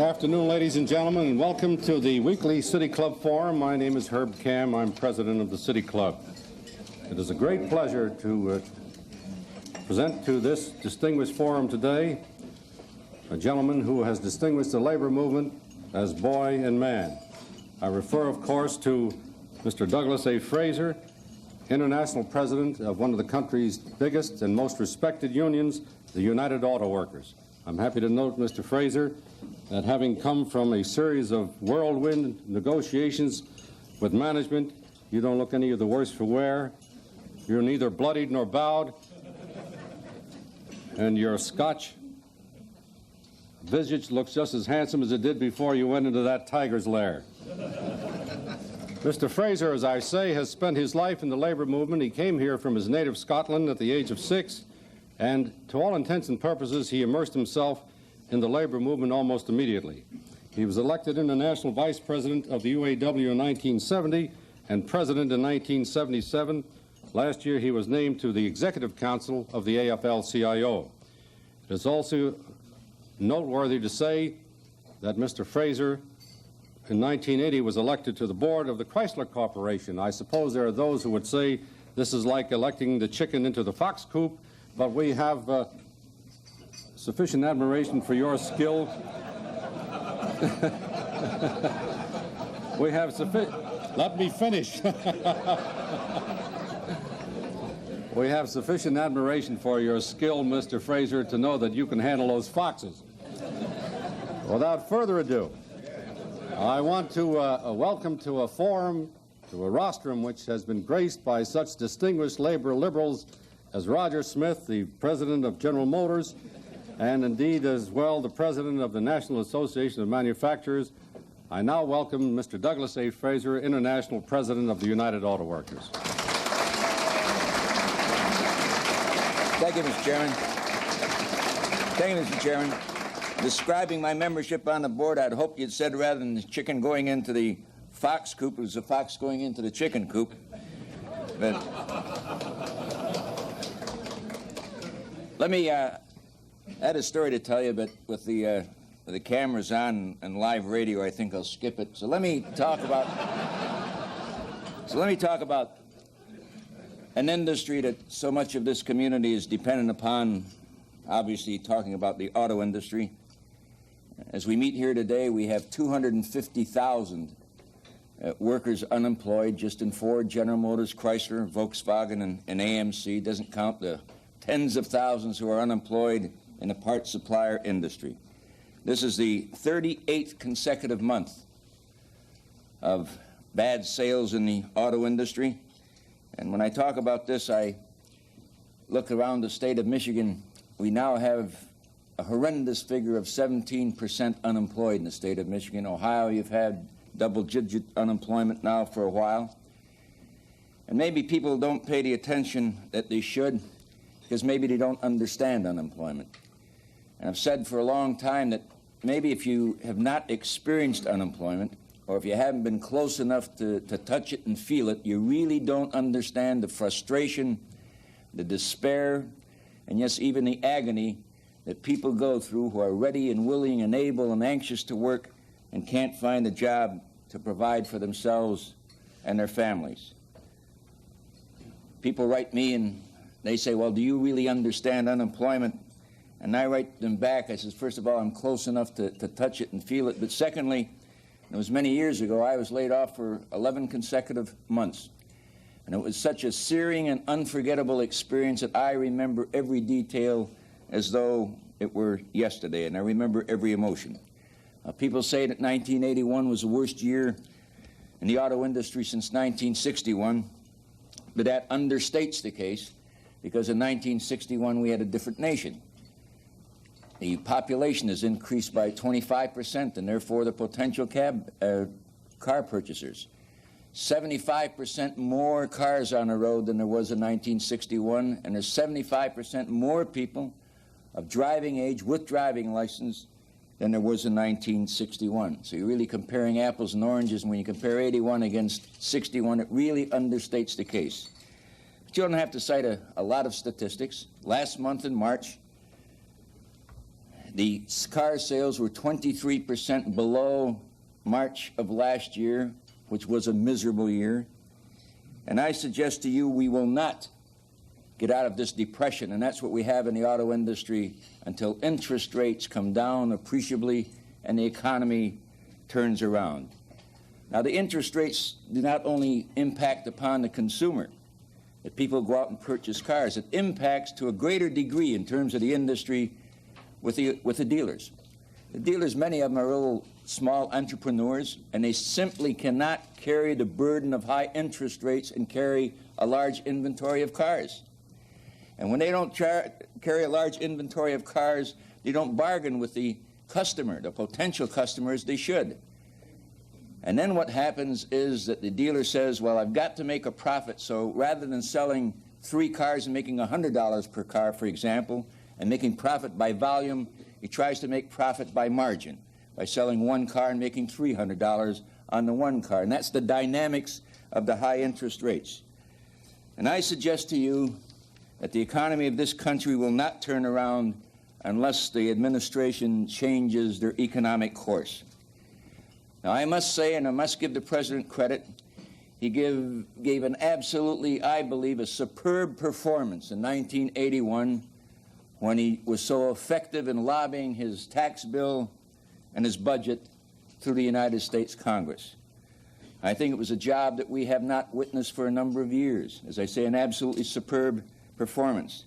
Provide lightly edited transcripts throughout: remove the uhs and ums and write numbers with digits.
Good afternoon, ladies and gentlemen, and welcome to the weekly City Club Forum. My name is Herb Cam. I'm president of the City Club. It is a great pleasure to present to this distinguished forum today a gentleman who has distinguished the labor movement as boy and man. I refer, of course, to Mr. Douglas A. Fraser, international president of one of the country's biggest and most respected unions, the United Auto Workers. I'm happy to note, Mr. Fraser, that having come from a series of whirlwind negotiations with management, you don't look any of the worse for wear. You're neither bloodied nor bowed, and your Scotch visage looks just as handsome as it did before you went into that tiger's lair. Mr. Fraser, as I say, has spent his life in the labor movement. He came here from his native Scotland at the age of 6, and to all intents and purposes, he immersed himself in the labor movement almost immediately. He was elected international vice president of the UAW in 1970 and president in 1977. Last year, he was named to the executive council of the AFL-CIO. It is also noteworthy to say that Mr. Fraser in 1980 was elected to the board of the Chrysler Corporation. I suppose there are those who would say this is like electing the chicken into the fox coop, but we have sufficient admiration for your skill. We have sufficient... Let me finish. We have sufficient admiration for your skill, Mr. Fraser, to know that you can handle those foxes. Without further ado, I want to welcome to a forum, to a rostrum which has been graced by such distinguished labor liberals as Roger Smith, the president of General Motors, and indeed as well the president of the National Association of Manufacturers. I now welcome Mr. Douglas A. Fraser, international president of the United Auto Workers. Thank you, Mr. Chairman. Thank you, Mr. Chairman. Describing my membership on the board, I'd hoped you'd said rather than the chicken going into the fox coop, it was the fox going into the chicken coop. But let me I had a story to tell you, but with the cameras on and live radio, I think I'll skip it. So let me talk about an industry that so much of this community is dependent upon, obviously talking about the auto industry. As we meet here today, we have 250,000 workers unemployed just in Ford, General Motors, Chrysler, Volkswagen, and AMC. Doesn't count the tens of thousands who are unemployed in the parts supplier industry. This is the 38th consecutive month of bad sales in the auto industry. And when I talk about this, I look around the state of Michigan. We now have a horrendous figure of 17% unemployed in the state of Michigan. Ohio, you've had double-digit unemployment now for a while. And maybe people don't pay the attention that they should because maybe they don't understand unemployment. And I've said for a long time that maybe if you have not experienced unemployment, or if you haven't been close enough to touch it and feel it, you really don't understand the frustration, the despair, and yes, even the agony that people go through who are ready and willing and able and anxious to work and can't find a job to provide for themselves and their families. People write me and they say, well, do you really understand unemployment? And I write them back. I says, first of all, I'm close enough to touch it and feel it. But secondly, it was many years ago, I was laid off for 11 consecutive months. And it was such a searing and unforgettable experience that I remember every detail as though it were yesterday, and I remember every emotion. People say that 1981 was the worst year in the auto industry since 1961, but that understates the case, because in 1961 we had a different nation. The population has increased by 25%, and therefore the potential car purchasers. 75% more cars on the road than there was in 1961, and there's 75% more people of driving age with driving license than there was in 1961. So you're really comparing apples and oranges, and when you compare 81 against 61, it really understates the case. But you don't have to cite a lot of statistics. Last month in March, The car sales were 23% below March of last year, which was a miserable year. And I suggest to you we will not get out of this depression, and that's what we have in the auto industry, until interest rates come down appreciably and the economy turns around. Now, the interest rates do not only impact upon the consumer, that people go out and purchase cars. It impacts to a greater degree in terms of the industry with the dealers. The dealers, many of them are little small entrepreneurs, and they simply cannot carry the burden of high interest rates and carry a large inventory of cars. And when they don't carry a large inventory of cars, they don't bargain with the customer, the potential customers they should. And then what happens is that the dealer says, well, I've got to make a profit, so rather than selling 3 cars and making $100 per car, for example, and making profit by volume, he tries to make profit by margin, by selling 1 car and making $300 on the 1 car. And that's the dynamics of the high interest rates. And I suggest to you that the economy of this country will not turn around unless the administration changes their economic course. Now, I must say, and I must give the President credit, he gave an absolutely, I believe, a superb performance in 1981 when he was so effective in lobbying his tax bill and his budget through the United States Congress. I think it was a job that we have not witnessed for a number of years. As I say, an absolutely superb performance.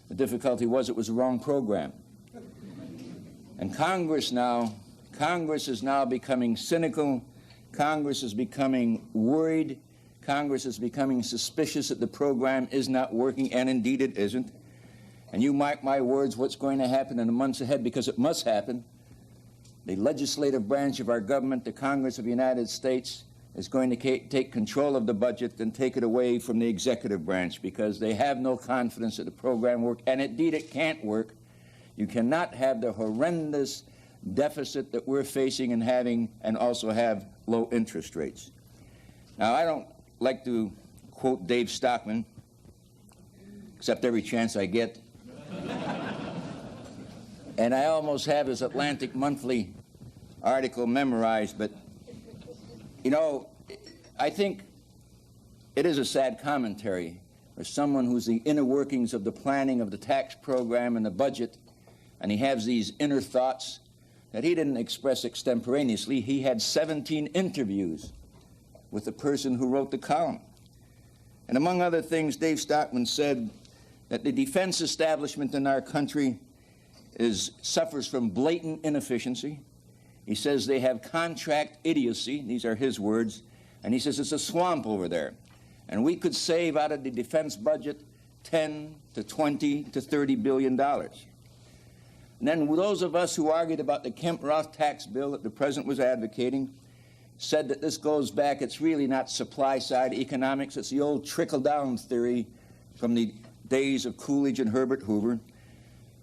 The difficulty was it was the wrong program. And Congress is now becoming cynical. Congress is becoming worried. Congress is becoming suspicious that the program is not working, and indeed it isn't. And you mark my words, what's going to happen in the months ahead, because it must happen. The legislative branch of our government, the Congress of the United States, is going to take control of the budget and take it away from the executive branch, because they have no confidence that the program works, and indeed it can't work. You cannot have the horrendous deficit that we're facing and having, and also have low interest rates. Now, I don't like to quote Dave Stockman, except every chance I get. And I almost have his Atlantic Monthly article memorized, but, you know, I think it is a sad commentary for someone who's the inner workings of the planning of the tax program and the budget, and he has these inner thoughts that he didn't express extemporaneously. He had 17 interviews with the person who wrote the column. And among other things, Dave Stockman said that the defense establishment in our country suffers from blatant inefficiency. He says they have contract idiocy. These are his words. And he says it's a swamp over there. And we could save out of the defense budget $10 to $20 to $30 billion. And then those of us who argued about the Kemp-Roth tax bill that the President was advocating said that this goes back, it's really not supply-side economics, it's the old trickle-down theory from the days of Coolidge and Herbert Hoover.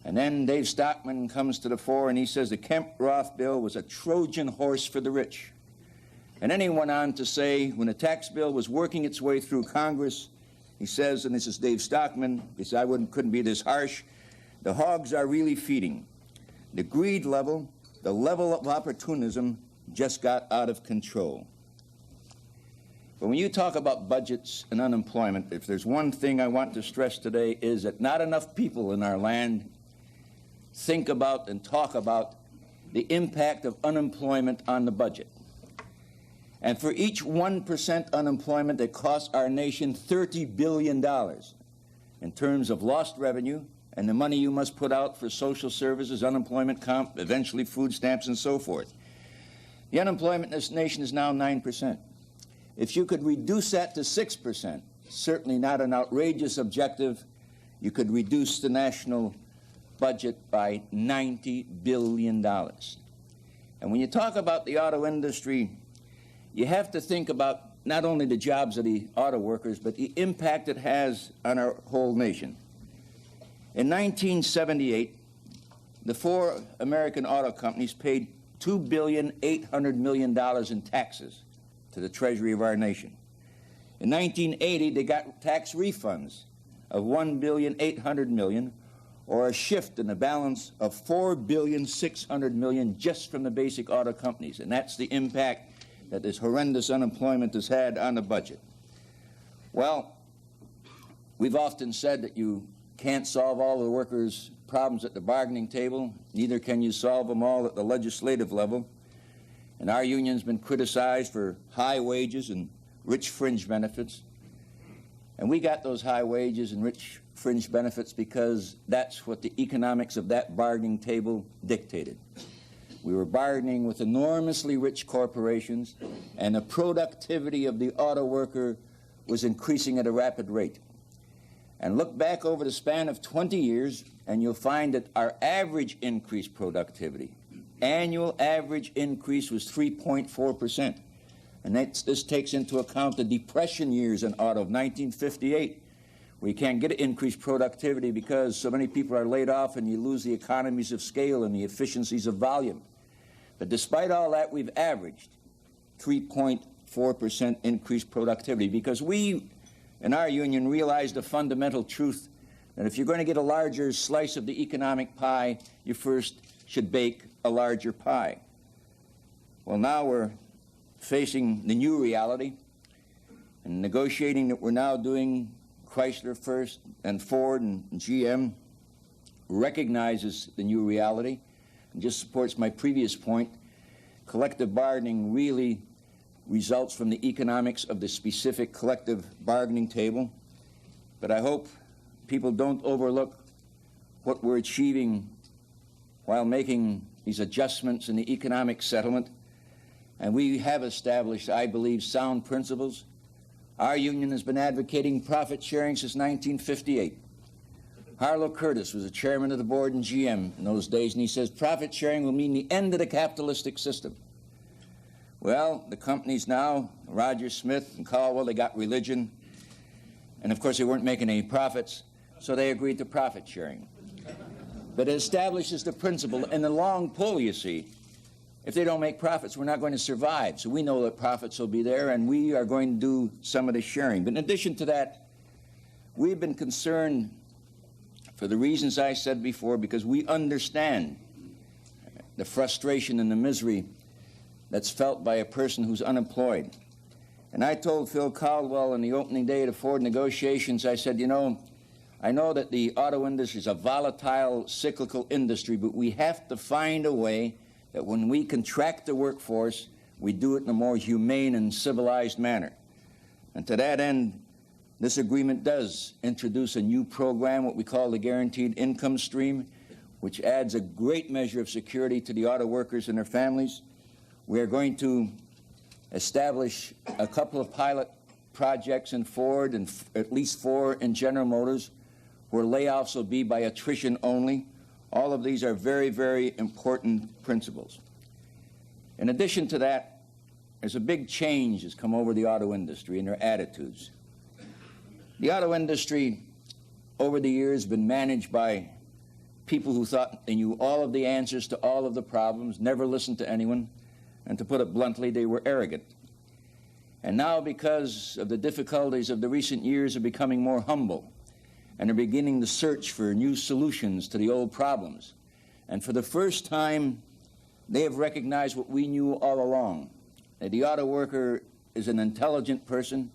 And then Dave Stockman comes to the fore and he says the Kemp-Roth bill was a Trojan horse for the rich. And then he went on to say when the tax bill was working its way through Congress, he says, and this is Dave Stockman, he said, couldn't be this harsh, the hogs are really feeding. The greed level, the level of opportunism just got out of control. But when you talk about budgets and unemployment, if there's one thing I want to stress today is that not enough people in our land think about and talk about the impact of unemployment on the budget. And for each 1% unemployment, it costs our nation $30 billion in terms of lost revenue and the money you must put out for social services, unemployment comp, eventually food stamps, and so forth. The unemployment in this nation is now 9%. If you could reduce that to 6%, certainly not an outrageous objective, you could reduce the national budget by $90 billion. And when you talk about the auto industry, you have to think about not only the jobs of the auto workers, but the impact it has on our whole nation. In 1978, the 4 American auto companies paid $2.8 billion in taxes to the treasury of our nation. In 1980, they got tax refunds of $1.8 billion, or a shift in the balance of $4.6 billion just from the basic auto companies. And that's the impact that this horrendous unemployment has had on the budget. Well, we've often said that you can't solve all the workers' problems at the bargaining table, neither can you solve them all at the legislative level. And our union's been criticized for high wages and rich fringe benefits. And we got those high wages and rich fringe benefits because that's what the economics of that bargaining table dictated. We were bargaining with enormously rich corporations, and the productivity of the auto worker was increasing at a rapid rate. And look back over the span of 20 years, and you'll find that our average increased productivity, annual average increase, was 3.4%. And this takes into account the depression years in auto of 1958. We can't get increased productivity because so many people are laid off and you lose the economies of scale and the efficiencies of volume. But despite all that, we've averaged 3.4% increased productivity because we, in our union, realized the fundamental truth that if you're going to get a larger slice of the economic pie, you first should bake a larger pie. Well, now we're facing the new reality, and negotiating that we're now doing, Chrysler first, and Ford and GM, recognizes the new reality and just supports my previous point. Collective bargaining really results from the economics of the specific collective bargaining table. But I hope people don't overlook what we're achieving while making these adjustments in the economic settlement. And we have established, I believe, sound principles. Our union has been advocating profit sharing since 1958. Harlow Curtis was the chairman of the board in GM in those days, and he says profit sharing will mean the end of the capitalistic system. Well, the companies now, Roger Smith and Caldwell, they got religion, and of course they weren't making any profits, so they agreed to profit sharing. But it establishes the principle, in the long pull, you see, if they don't make profits, we're not going to survive. So we know that profits will be there, and we are going to do some of the sharing. But in addition to that, we've been concerned for the reasons I said before, because we understand the frustration and the misery that's felt by a person who's unemployed. And I told Phil Caldwell on the opening day of the Ford negotiations, I said, you know, I know that the auto industry is a volatile, cyclical industry, but we have to find a way that when we contract the workforce, we do it in a more humane and civilized manner. And to that end, this agreement does introduce a new program, what we call the Guaranteed Income Stream, which adds a great measure of security to the auto workers and their families. We are going to establish a couple of pilot projects in Ford and at least 4 in General Motors, where layoffs will be by attrition only. All of these are very, very important principles. In addition to that, there's a big change that's come over the auto industry and their attitudes. The auto industry over the years has been managed by people who thought they knew all of the answers to all of the problems, never listened to anyone, and to put it bluntly, they were arrogant. And now, because of the difficulties of the recent years, are becoming more humble and are beginning to search for new solutions to the old problems. And for the first time, they have recognized what we knew all along, that the auto worker is an intelligent person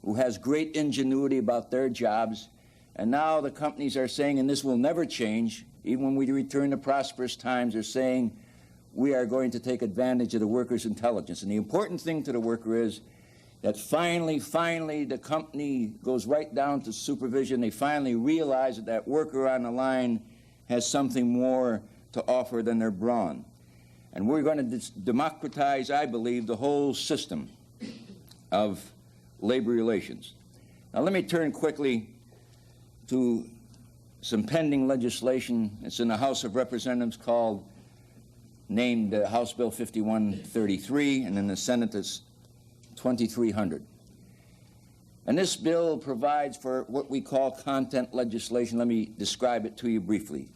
who has great ingenuity about their jobs. And now the companies are saying, and this will never change, even when we return to prosperous times, they're saying we are going to take advantage of the worker's intelligence. And the important thing to the worker is that finally, the company goes right down to supervision. They finally realize that that worker on the line has something more to offer than their brawn. And we're going to democratize, I believe, the whole system of labor relations. Now let me turn quickly to some pending legislation. It's in the House of Representatives named House Bill 5133, and in the Senate it's 2300. And this bill provides for what we call content legislation. Let me describe it to you briefly.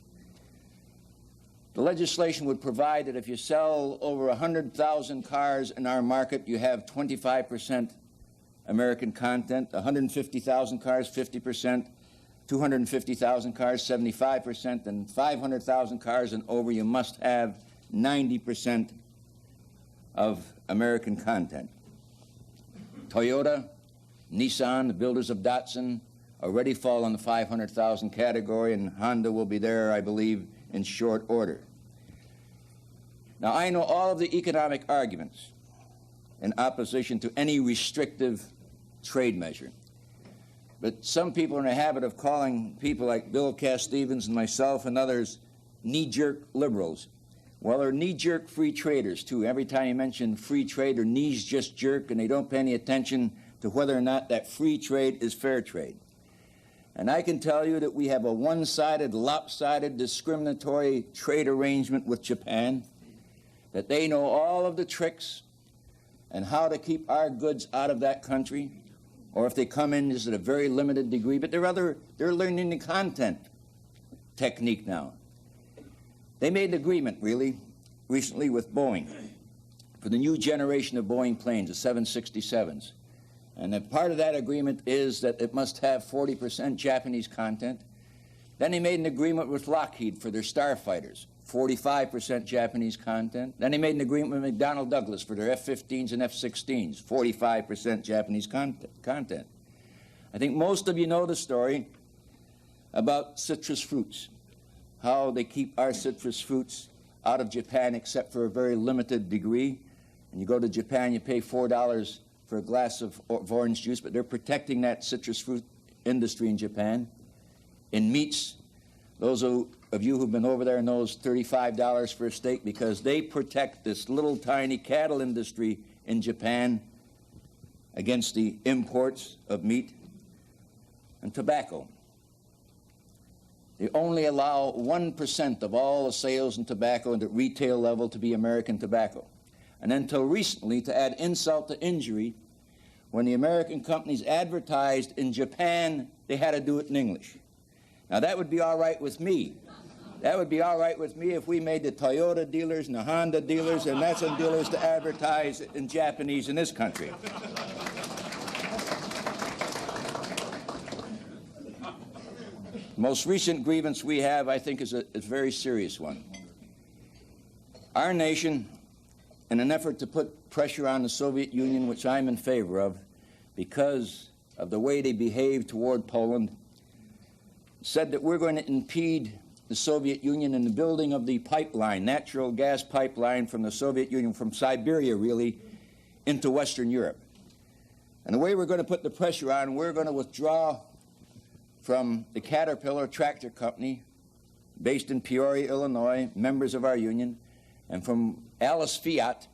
The legislation would provide that if you sell over 100,000 cars in our market, you have 25% American content, 150,000 cars, 50%, 250,000 cars, 75%, and 500,000 cars and over, you must have 90% of American content. Toyota, Nissan, the builders of Datsun, already fall in the 500,000 category, and Honda will be there, I believe, in short order. Now, I know all of the economic arguments in opposition to any restrictive trade measure. But some people are in the habit of calling people like Bill Cass Stevens and myself and others knee-jerk liberals. Well, they're knee-jerk free traders, too. Every time you mention free trade, their knees just jerk, and they don't pay any attention to whether or not that free trade is fair trade. And I can tell you that we have a one-sided, lopsided, discriminatory trade arrangement with Japan, that they know all of the tricks and how to keep our goods out of that country, or if they come in just at a very limited degree, but they're learning the content technique now. They made an agreement, really, recently with Boeing for the new generation of Boeing planes, the 767s. And a part of that agreement is that it must have 40% Japanese content. Then they made an agreement with Lockheed for their starfighters, 45% Japanese content. Then they made an agreement with McDonnell Douglas for their F-15s and F-16s, 45% Japanese content. I think most of you know the story about citrus fruits, how they keep our citrus fruits out of Japan except for a very limited degree. And you go to Japan, you pay $4 for a glass of orange juice, but they're protecting that citrus fruit industry in Japan. In meats, those of you who've been over there knows $35 for a steak because they protect this little tiny cattle industry in Japan against the imports of meat. And tobacco. They only allow 1% of all the sales in tobacco at the retail level to be American tobacco. And until recently, to add insult to injury, when the American companies advertised in Japan, they had to do it in English. Now, that would be all right with me. That would be all right with me if we made the Toyota dealers and the Honda dealers and Nissan dealers to advertise in Japanese in this country. The most recent grievance we have, I think, is a very serious one. Our nation, in an effort to put pressure on the Soviet Union, which I'm in favor of, because of the way they behaved toward Poland, said that we're going to impede the Soviet Union in the building of the pipeline, natural gas pipeline from the Soviet Union, from Siberia, really, into Western Europe. And the way we're going to put the pressure on, we're going to withdraw from the Caterpillar Tractor Company, based in Peoria, Illinois, members of our union, and from Alice Fiat,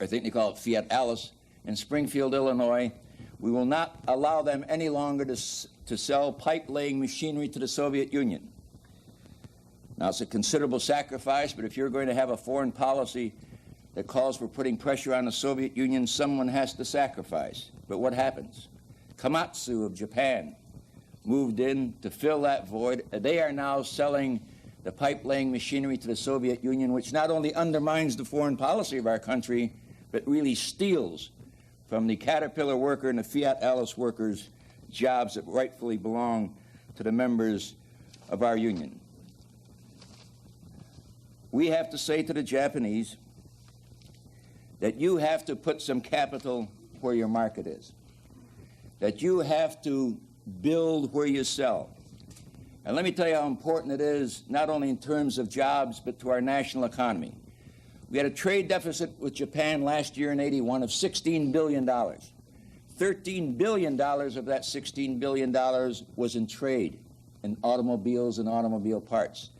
I think they call it Fiat Alice, in Springfield, Illinois. We will not allow them any longer to sell pipe-laying machinery to the Soviet Union. Now, it's a considerable sacrifice, but if you're going to have a foreign policy that calls for putting pressure on the Soviet Union, someone has to sacrifice. But what happens? Komatsu of Japan moved in to fill that void. They are now selling the pipe-laying machinery to the Soviet Union, which not only undermines the foreign policy of our country, but really steals from the Caterpillar worker and the Fiat Alice workers jobs that rightfully belong to the members of our union. We have to say to the Japanese that you have to put some capital where your market is, that you have to build where you sell. And let me tell you how important it is, not only in terms of jobs, but to our national economy. We had a trade deficit with Japan last year in '81 of $16 billion. $13 billion of that $16 billion was in trade, in automobiles and automobile parts.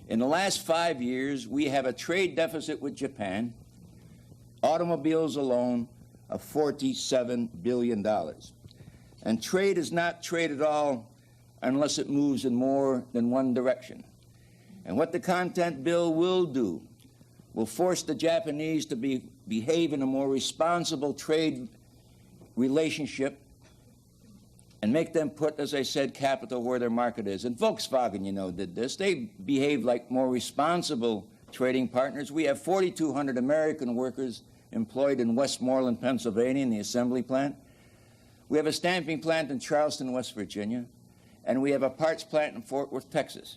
In the last 5 years, we have a trade deficit with Japan, automobiles alone, of $47 billion. And trade is not trade at all unless it moves in more than one direction. And what the content bill will do will force the Japanese to behave in a more responsible trade relationship and make them put, as I said, capital where their market is. And Volkswagen, you know, did this. They behaved like more responsible trading partners. We have 4,200 American workers employed in Westmoreland, Pennsylvania, in the assembly plant. We have a stamping plant in Charleston, West Virginia. and we have a parts plant in Fort Worth, Texas.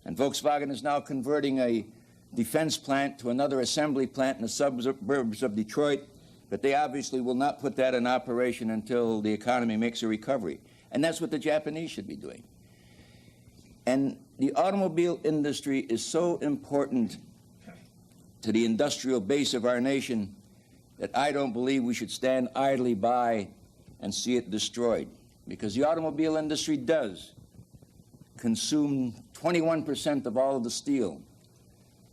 And Volkswagen is now converting a defense plant to another assembly plant in the suburbs of Detroit, but they obviously will not put that in operation until the economy makes a recovery. And that's what the Japanese should be doing. And the automobile industry is so important to the industrial base of our nation that I don't believe we should stand idly by and see it destroyed, because the automobile industry does consume 21% of all of the steel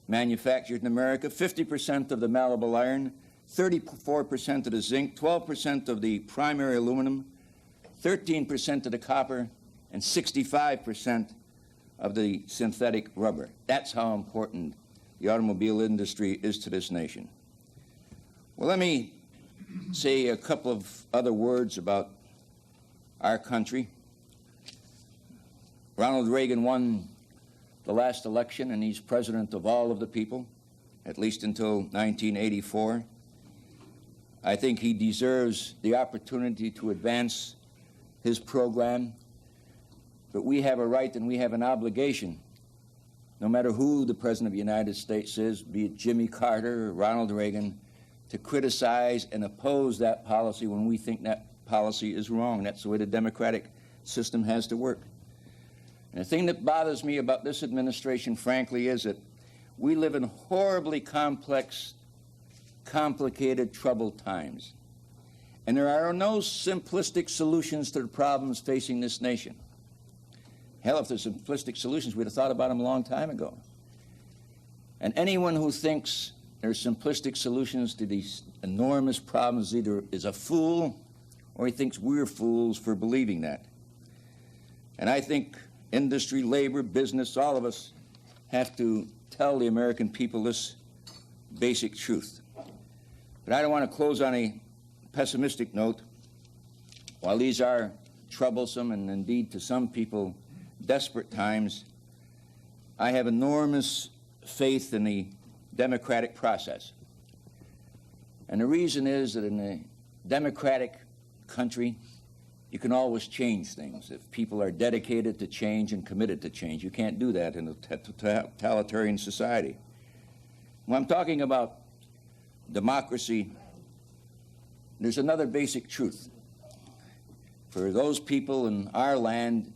manufactured in America, 50% of the malleable iron, 34% of the zinc, 12% of the primary aluminum, 13% of the copper, and 65% of the synthetic rubber. That's how important the automobile industry is to this nation. Well, let me say a couple of other words about our country. Ronald Reagan won the last election, and he's president of all of the people, at least until 1984. I think he deserves the opportunity to advance his program, but we have a right and we have an obligation, no matter who the President of the United States is, be it Jimmy Carter or Ronald Reagan, to criticize and oppose that policy when we think that policy is wrong. That's the way the democratic system has to work. And the thing that bothers me about this administration, frankly, is that we live in horribly complex, complicated, troubled times. And there are no simplistic solutions to the problems facing this nation. Hell, if there's simplistic solutions, we'd have thought about them a long time ago. And anyone who thinks there's simplistic solutions to these enormous problems either is a fool or he thinks we're fools for believing that. And I think industry, labor, business, all of us have to tell the American people this basic truth. But I don't want to close on a pessimistic note. While these are troublesome and indeed to some people desperate times, I have enormous faith in the democratic process. And the reason is that in a democratic country, you can always change things if people are dedicated to change and committed to change. You can't do that in a totalitarian society. When I'm talking about democracy, there's another basic truth. For those people in our land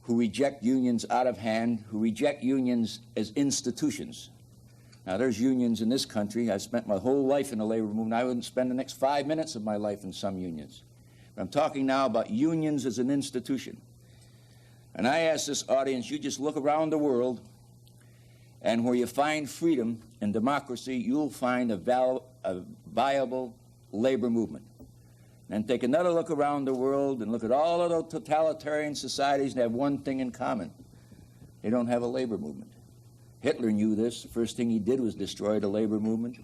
who reject unions out of hand, who reject unions as institutions. Now, there's unions in this country. I've spent my whole life in the labor movement. I wouldn't spend the next 5 minutes of my life in some unions. But I'm talking now about unions as an institution. And I ask this audience, you just look around the world, and where you find freedom and democracy, you'll find a viable labor movement. And take another look around the world and look at all of those totalitarian societies, and have one thing in common. They don't have a labor movement. Hitler knew this. The first thing he did was destroy the labor movement.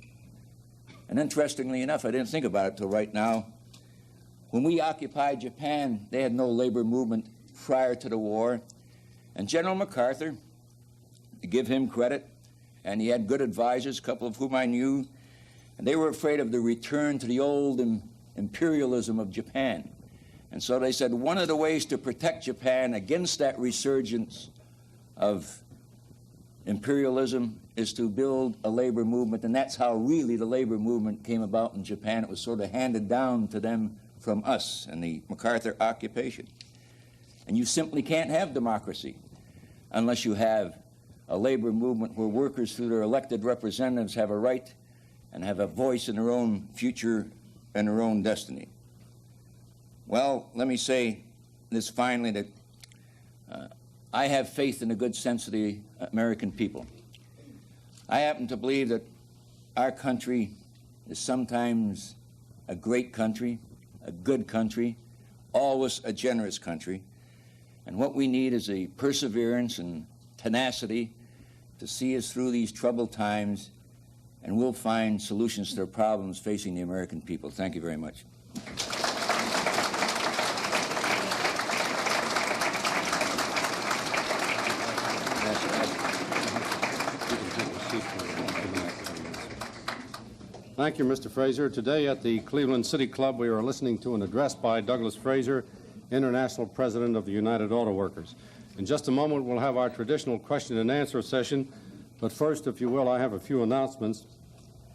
And interestingly enough, I didn't think about it till right now, when we occupied Japan, they had no labor movement prior to the war. And General MacArthur, to give him credit, and he had good advisors, a couple of whom I knew, and they were afraid of the return to the old imperialism of Japan. And so they said one of the ways to protect Japan against that resurgence of imperialism is to build a labor movement, and that's how really the labor movement came about in Japan. It was sort of handed down to them from us and the MacArthur occupation. And you simply can't have democracy unless you have a labor movement where workers through their elected representatives have a right and have a voice in their own future and their own destiny. Well, let me say this finally, that I have faith in the good sense of the American people. I happen to believe that our country is sometimes a great country, a good country, always a generous country. And what we need is a perseverance and tenacity to see us through these troubled times, and we'll find solutions to the problems facing the American people. Thank you very much. Thank you, Mr. Fraser. Today at the Cleveland City Club, we are listening to an address by Douglas Fraser, International President of the United Auto Workers. In just a moment, we'll have our traditional question and answer session, but first, if you will, I have a few announcements.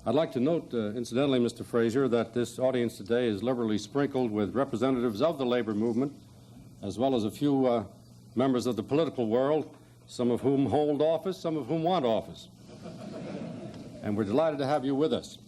I'd like to note, incidentally, Mr. Fraser, that this audience today is liberally sprinkled with representatives of the labor movement, as well as a few members of the political world, some of whom hold office, some of whom want office. And we're delighted to have you with us.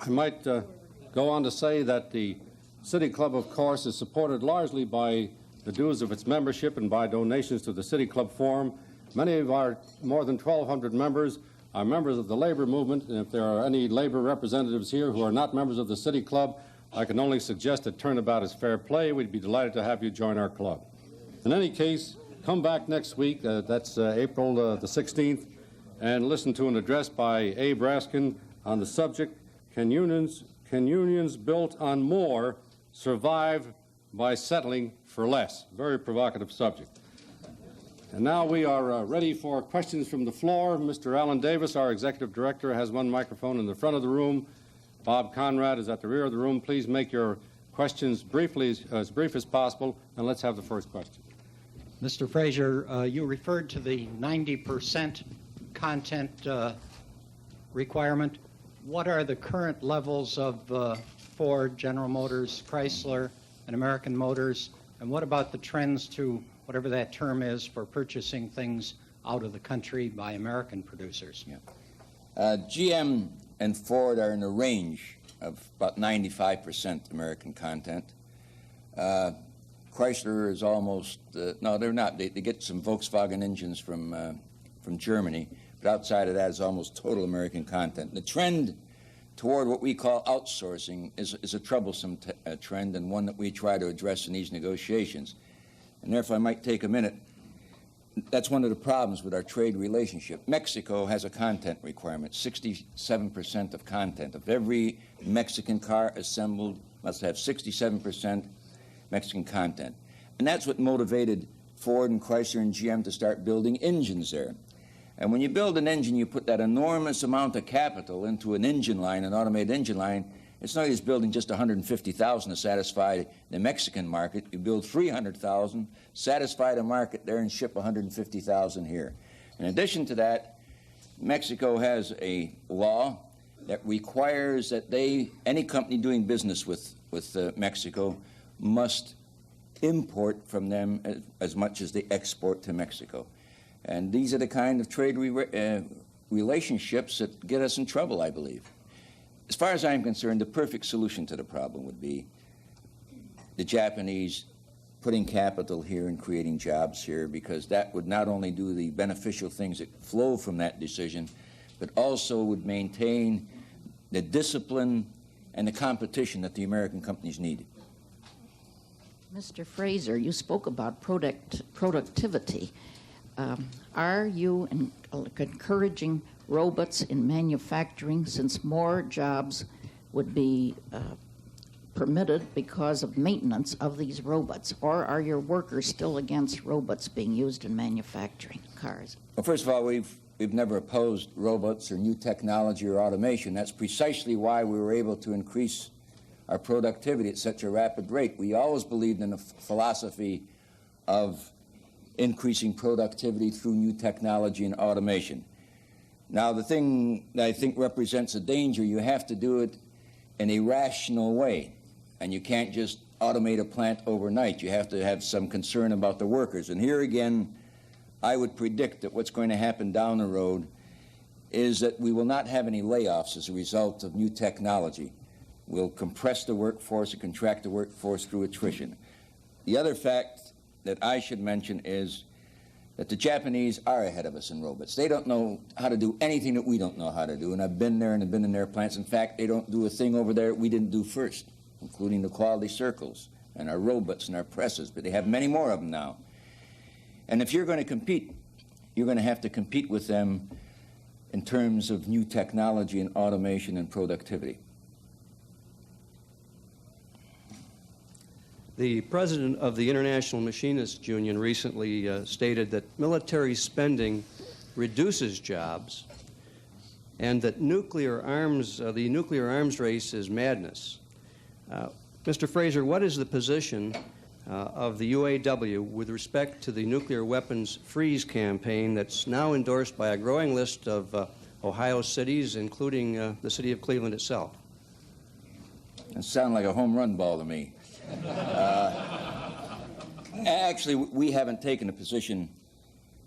I might go on to say that the City Club, of course, is supported largely by the dues of its membership and by donations to the City Club Forum. Many of our more than 1,200 members are members of the labor movement, and if there are any labor representatives here who are not members of the City Club, I can only suggest that turnabout is fair play. We'd be delighted to have you join our club. In any case, come back next week, that's April the 16th, and listen to an address by Abe Raskin on the subject, Can unions built on more survive by settling for less? Very provocative subject. And now we are ready for questions from the floor. Mr. Alan Davis, our executive director, has one microphone in the front of the room. Bob Conrad is at the rear of the room. Please make your questions as brief as possible, and let's have the first question. Mr. Fraser, you referred to the 90% content requirement. What are the current levels of Ford, General Motors, Chrysler, and American Motors? And what about the trends to whatever that term is for purchasing things out of the country by American producers? Yeah. GM and Ford are in a range of about 95% American content. Chrysler is almost, no, they're not. They get some Volkswagen engines from Germany, but outside of that is almost total American content. The trend toward what we call outsourcing is a troublesome trend, and one that we try to address in these negotiations. And therefore, I might take a minute. That's one of the problems with our trade relationship. Mexico has a content requirement, 67% of content. Of every Mexican car assembled must have 67% Mexican content. And that's what motivated Ford and Chrysler and GM to start building engines there. And when you build an engine, you put that enormous amount of capital into an engine line, an automated engine line. It's not just building just 150,000 to satisfy the Mexican market. You build 300,000, satisfy the market there, and ship 150,000 here. In addition to that, Mexico has a law that requires that any company doing business with Mexico must import from them as much as they export to Mexico. And these are the kind of trade relationships that get us in trouble, I believe. As far as I'm concerned, the perfect solution to the problem would be the Japanese putting capital here and creating jobs here, because that would not only do the beneficial things that flow from that decision, but also would maintain the discipline and the competition that the American companies need. Mr. Fraser, you spoke about productivity. Are you encouraging robots in manufacturing, since more jobs would be permitted because of maintenance of these robots? Or are your workers still against robots being used in manufacturing cars? Well, first of all, we've never opposed robots or new technology or automation. That's precisely why we were able to increase our productivity at such a rapid rate. We always believed in the philosophy of increasing productivity through new technology and automation. Now, the thing that I think represents a danger, you have to do it in a rational way, and you can't just automate a plant overnight. You have to have some concern about the workers. And here again, I would predict that what's going to happen down the road is that we will not have any layoffs as a result of new technology. We'll compress the workforce and contract the workforce through attrition. The other fact that I should mention is that the Japanese are ahead of us in robots. They don't know how to do anything that we don't know how to do, and I've been there and I've been in their plants. In fact, they don't do a thing over there we didn't do first, including the quality circles and our robots and our presses, but they have many more of them now. And if you're going to compete, you're going to have to compete with them in terms of new technology and automation and productivity. The president of the International Machinists Union recently stated that military spending reduces jobs and that the nuclear arms race is madness. Mr. Fraser, what is the position of the UAW with respect to the nuclear weapons freeze campaign that's now endorsed by a growing list of Ohio cities, including the city of Cleveland itself? That sounds like a home run ball to me. Actually, we haven't taken a position,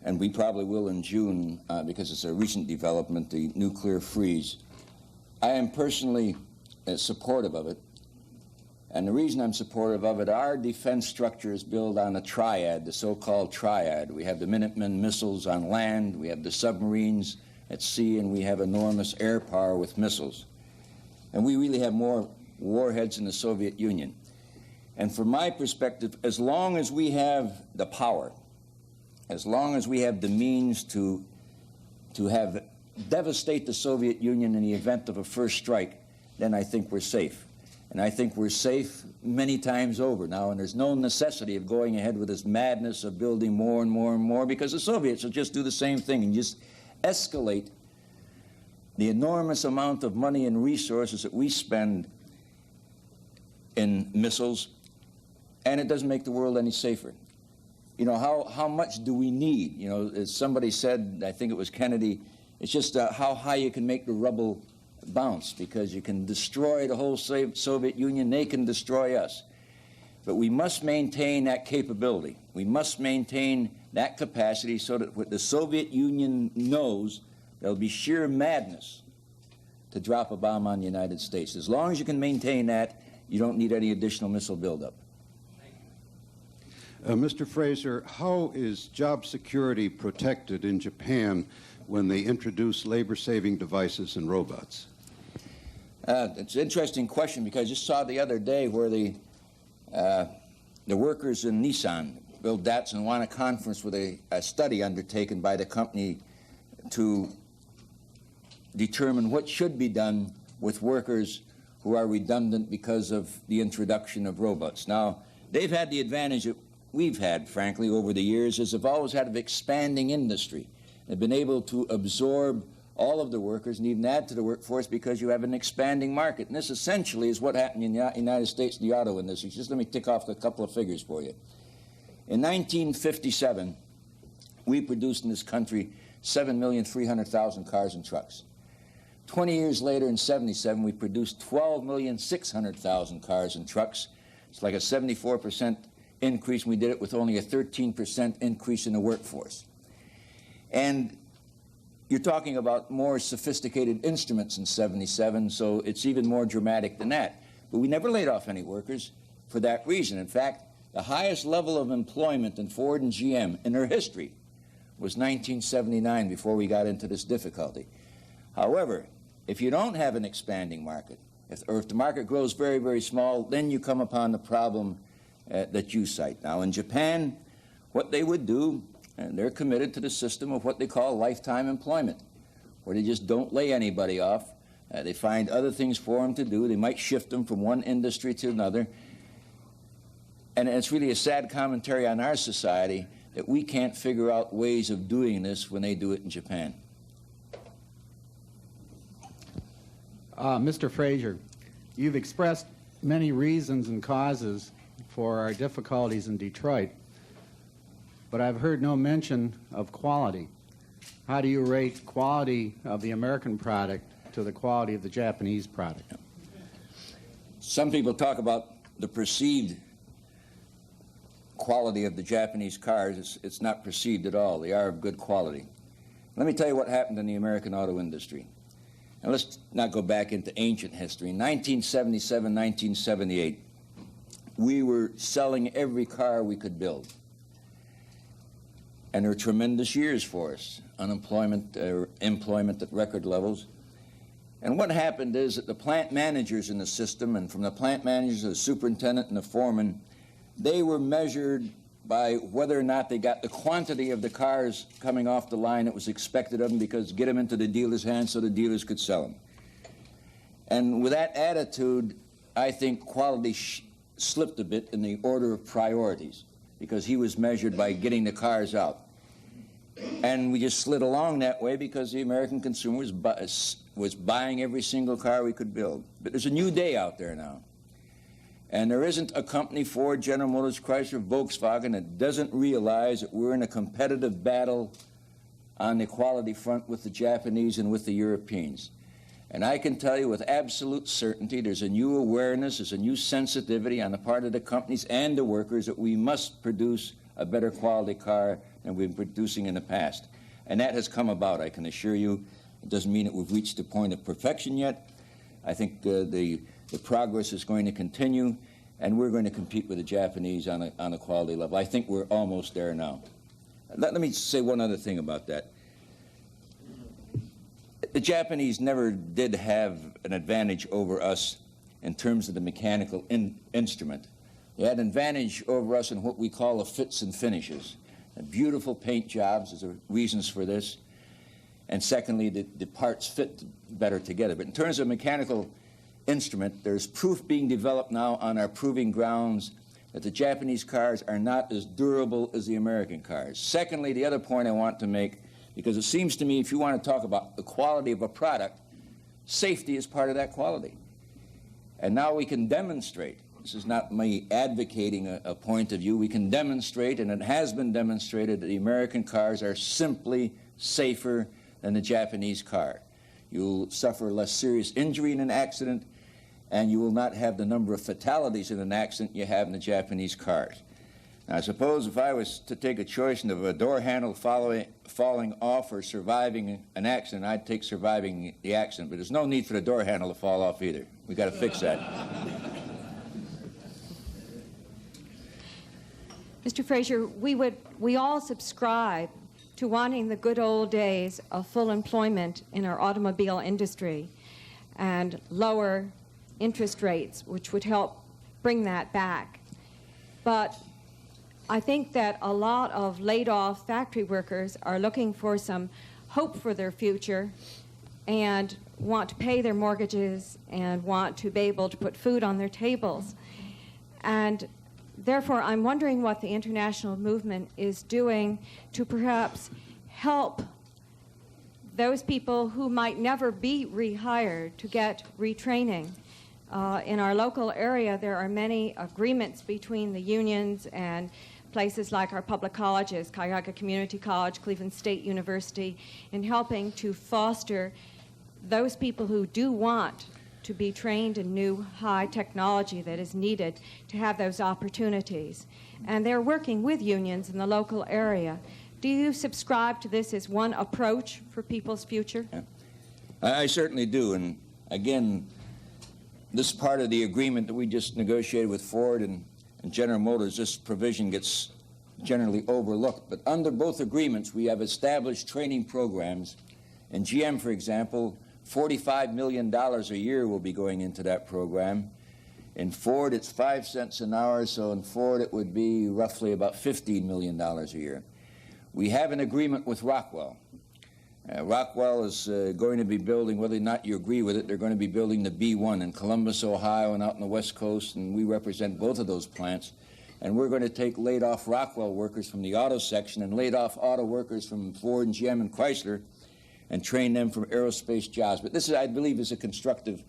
and we probably will in June because it's a recent development, the nuclear freeze. I am personally supportive of it. And the reason I'm supportive of it, our defense structure is built on a triad, the so-called triad. We have the Minuteman missiles on land, we have the submarines at sea, and we have enormous air power with missiles. And we really have more warheads than the Soviet Union. And from my perspective, as long as we have the power, as long as we have the means to devastate the Soviet Union in the event of a first strike, then I think we're safe. And I think we're safe many times over now, and there's no necessity of going ahead with this madness of building more and more and more, because the Soviets will just do the same thing and just escalate the enormous amount of money and resources that we spend in missiles, and it doesn't make the world any safer. You know, how much do we need? You know, as somebody said, I think it was Kennedy, it's just how high you can make the rubble bounce, because you can destroy the whole Soviet Union, they can destroy us. But we must maintain that capability. We must maintain that capacity so that what the Soviet Union knows, there'll be sheer madness to drop a bomb on the United States. As long as you can maintain that, you don't need any additional missile buildup. Mr. Fraser, how is job security protected in Japan when they introduce labor-saving devices and robots? It's an interesting question, because I just saw the other day where the workers in Nissan, Bill Datsun, won a conference with a study undertaken by the company to determine what should be done with workers who are redundant because of the introduction of robots. Now, they've had the advantage that we've had, frankly, over the years, is they've always had an expanding industry. They've been able to absorb all of the workers and even add to the workforce because you have an expanding market. And this essentially is what happened in the United States in the auto industry. Just let me tick off a couple of figures for you. In 1957, we produced in this country 7,300,000 cars and trucks. 20 years later, in 77, we produced 12,600,000 cars and trucks. It's like a 74% increase, and we did it with only a 13% increase in the workforce. And you're talking about more sophisticated instruments in 77, so it's even more dramatic than that. But we never laid off any workers for that reason. In fact, the highest level of employment in Ford and GM in their history was 1979, before we got into this difficulty. However, if you don't have an expanding market, or if the market grows very, very small, then you come upon the problem that you cite. Now, in Japan, what they would do, and they're committed to the system of what they call lifetime employment, where they just don't lay anybody off. They find other things for them to do. They might shift them from one industry to another. And it's really a sad commentary on our society that we can't figure out ways of doing this when they do it in Japan. Mr. Fraser, you've expressed many reasons and causes for our difficulties in Detroit, but I've heard no mention of quality. How do you rate quality of the American product to the quality of the Japanese product? Some people talk about the perceived quality of the Japanese cars. It's not perceived at all. They are of good quality. Let me tell you what happened in the American auto industry. And let's not go back into ancient history. In 1977, 1978, we were selling every car we could build. And there were tremendous years for us, employment at record levels. And what happened is that the plant managers in the system, and from the plant managers to the superintendent and the foreman, they were measured by whether or not they got the quantity of the cars coming off the line that was expected of them, because get them into the dealer's hands so the dealers could sell them. And with that attitude, I think quality slipped a bit in the order of priorities, because he was measured by getting the cars out. And we just slid along that way because the American consumer was buying every single car we could build. But there's a new day out there now. And there isn't a company, Ford, General Motors, Chrysler, Volkswagen, that doesn't realize that we're in a competitive battle on the quality front with the Japanese and with the Europeans. And I can tell you with absolute certainty there's a new awareness, there's a new sensitivity on the part of the companies and the workers that we must produce a better quality car than we've been producing in the past. And that has come about, I can assure you. It doesn't mean that we've reached the point of perfection yet. I think the progress is going to continue, and we're going to compete with the Japanese on a quality level. I think we're almost there now. Let me say one other thing about that. The Japanese never did have an advantage over us in terms of the mechanical instrument. They had an advantage over us in what we call the fits and finishes. Beautiful paint jobs, there's reasons for this. And secondly, the parts fit better together. But in terms of mechanical instrument, there's proof being developed now on our proving grounds that the Japanese cars are not as durable as the American cars. Secondly, the other point I want to make, because it seems to me if you want to talk about the quality of a product, safety is part of that quality. And now we can demonstrate, this is not me advocating a point of view, we can demonstrate, and it has been demonstrated, that the American cars are simply safer than the Japanese car. You'll suffer less serious injury in an accident, and you will not have the number of fatalities in an accident you have in the Japanese cars. Now, I suppose if I was to take a choice of a door handle falling off or surviving an accident, I'd take surviving the accident. But there's no need for the door handle to fall off either. We've got to fix that. Mr. Fraser, we all subscribe to wanting the good old days of full employment in our automobile industry and lower interest rates, which would help bring that back. But I think that a lot of laid-off factory workers are looking for some hope for their future and want to pay their mortgages and want to be able to put food on their tables. And therefore, I'm wondering what the international movement is doing to perhaps help those people who might never be rehired to get retraining. In our local area, there are many agreements between the unions and places like our public colleges, Cuyahoga Community College, Cleveland State University, in helping to foster those people who do want to be trained in new high technology that is needed to have those opportunities. And they're working with unions in the local area. Do you subscribe to this as one approach for people's future? Yeah. I certainly do. And again, this part of the agreement that we just negotiated with Ford and General Motors, this provision gets generally overlooked. But under both agreements, we have established training programs. In GM, for example, $45 million a year will be going into that program. In Ford, it's 5 cents an hour, so in Ford it would be roughly about $15 million a year. We have an agreement with Rockwell. Rockwell is going to be building, whether or not you agree with it, they're going to be building the B1 in Columbus, Ohio, and out on the West Coast, and we represent both of those plants. And we're going to take laid-off Rockwell workers from the auto section and laid-off auto workers from Ford and GM and Chrysler and train them for aerospace jobs. But this, I believe, is a constructive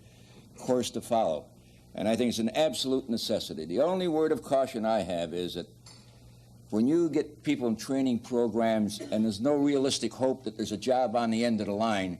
course to follow. And I think it's an absolute necessity. The only word of caution I have is that when you get people in training programs and there's no realistic hope that there's a job on the end of the line,